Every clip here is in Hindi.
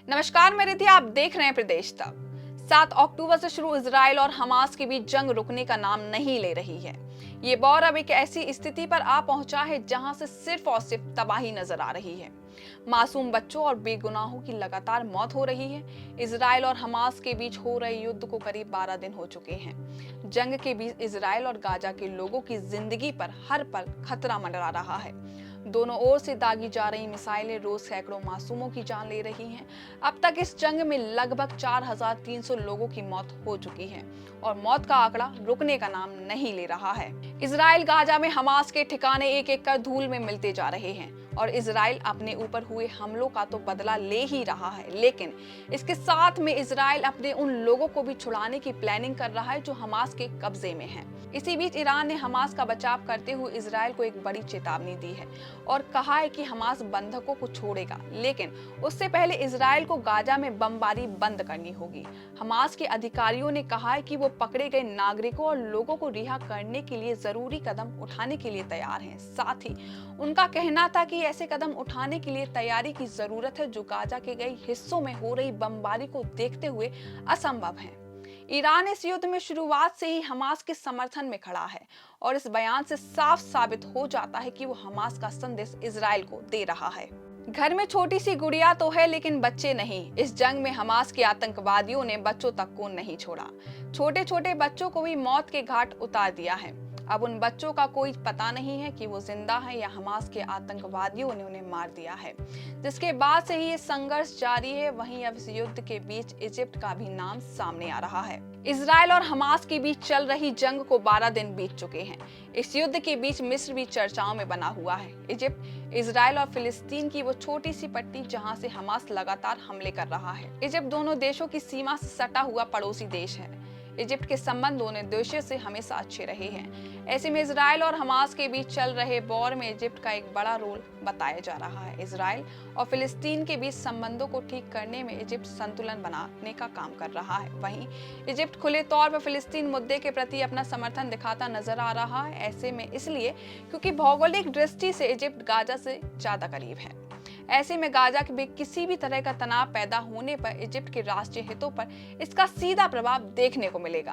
नमस्कार, मैं रिद्धि, आप देख रहे हैं प्रदेश तक। 7 अक्टूबर से शुरू इजराइल और हमास के बीच जंग रुकने का नाम नहीं ले रही है। ये दौर अब एक ऐसी स्थिति पर आ पहुंचा है जहां से सिर्फ और सिर्फ तबाही नजर आ रही है। मासूम बच्चों और बेगुनाहों की लगातार मौत हो रही है। इजराइल और हमास के बीच हो रहे युद्ध को करीब 12 दिन हो चुके हैं। जंग के बीच इजराइल और गाजा के लोगों की जिंदगी पर हर पल खतरा मंडरा रहा है। दोनों ओर से दागी जा रही मिसाइलें रोज सैकड़ों मासूमों की जान ले रही हैं। अब तक इस जंग में लगभग 4300 लोगों की मौत हो चुकी है और मौत का आंकड़ा रुकने का नाम नहीं ले रहा है। इजराइल गाजा में हमास के ठिकाने एक एक कर धूल में मिलते जा रहे हैं और इजराइल अपने ऊपर हुए हमलों का तो बदला ले ही रहा है, लेकिन इसके साथ में इजराइल अपने उन लोगों को भी छुड़ाने की प्लानिंग कर रहा है जो हमास के कब्जे में हैं। इसी बीच ईरान ने हमास का बचाव करते हुए इजराइल को एक बड़ी चेतावनी दी है और कहा है कि हमास बंधकों को छोड़ेगा, लेकिन उससे पहले इजराइल को गाजा में बमबारी बंद करनी होगी। हमास के अधिकारियों ने कहा है कि वो पकड़े गए नागरिकों और लोगों को रिहा करने के लिए जरूरी कदम उठाने के लिए तैयार हैं। साथ ही उनका कहना था कि ऐसे कदम उठाने के लिए तैयारी की जरूरत है जो गाजा के कई हिस्सों में हो रही बमबारी को देखते हुए असंभव है। ईरान इस युद्ध में शुरुआत से ही हमास के समर्थन में खड़ा है और इस बयान से साफ साबित हो जाता है कि वो हमास का संदेश इजराइल को दे रहा है। घर में छोटी सी गुड़िया तो है लेकिन बच्चे नहीं। इस जंग में हमास के आतंकवादियों ने बच्चों तक को नहीं छोड़ा। छोटे छोटे बच्चों को भी मौत के घाट उतार दिया है। अब उन बच्चों का कोई पता नहीं है कि वो जिंदा है या हमास के आतंकवादियों ने उन्हें मार दिया है। जिसके बाद से ही ये संघर्ष जारी है। वहीं अब इस युद्ध के बीच इजिप्ट का भी नाम सामने आ रहा है। इजराइल और हमास के बीच चल रही जंग को 12 दिन बीत चुके हैं। इस युद्ध के बीच मिस्र भी चर्चाओं में बना हुआ है। इजिप्ट, इजराइल और फिलिस्तीन की वो छोटी सी पट्टी जहां से हमास लगातार हमले कर रहा है। इजिप्ट दोनों देशों की सीमा से सटा हुआ पड़ोसी देश है। इजिप्ट के संबंध दोनों देशों से हमेशा अच्छे रहे हैं। ऐसे में इजराइल और हमास के बीच चल रहे वॉर में इजिप्ट का एक बड़ा रोल बताया जा रहा है। इजराइल और फिलिस्तीन के बीच संबंधों को ठीक करने में इजिप्ट संतुलन बनाने का काम कर रहा है। वहीं इजिप्ट खुले तौर पर फिलिस्तीन मुद्दे के प्रति अपना समर्थन दिखाता नजर आ रहा है। ऐसे में इसलिए क्योंकि भौगोलिक दृष्टि से इजिप्ट गाजा से ज्यादा करीब है। ऐसे में गाजा के किसी भी तरह का तनाव पैदा होने पर इजिप्ट के राष्ट्रीय हितों पर इसका सीधा प्रभाव देखने को मिलेगा।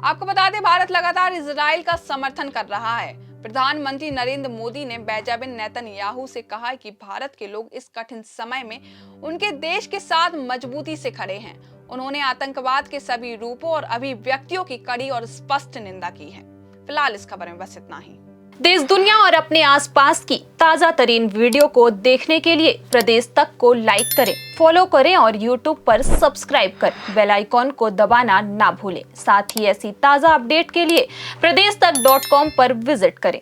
आपको बता दें, भारत लगातार इजराइल का समर्थन कर रहा है। प्रधानमंत्री नरेंद्र मोदी ने बेंजामिन नेतन्याहू से कहा है कि भारत के लोग इस कठिन समय में उनके देश के साथ मजबूती से खड़े हैं। उन्होंने आतंकवाद के सभी रूपों और अभिव्यक्तियों की कड़ी और स्पष्ट निंदा की है। फिलहाल इस खबर में बस इतना ही। देश दुनिया और अपने आसपास की ताजा तरीन वीडियो को देखने के लिए प्रदेश तक को लाइक करें, फॉलो करें और YouTube पर सब्सक्राइब कर बेल आइकॉन को दबाना ना भूलें। साथ ही ऐसी ताजा अपडेट के लिए pradesh tak.com पर विजिट करें।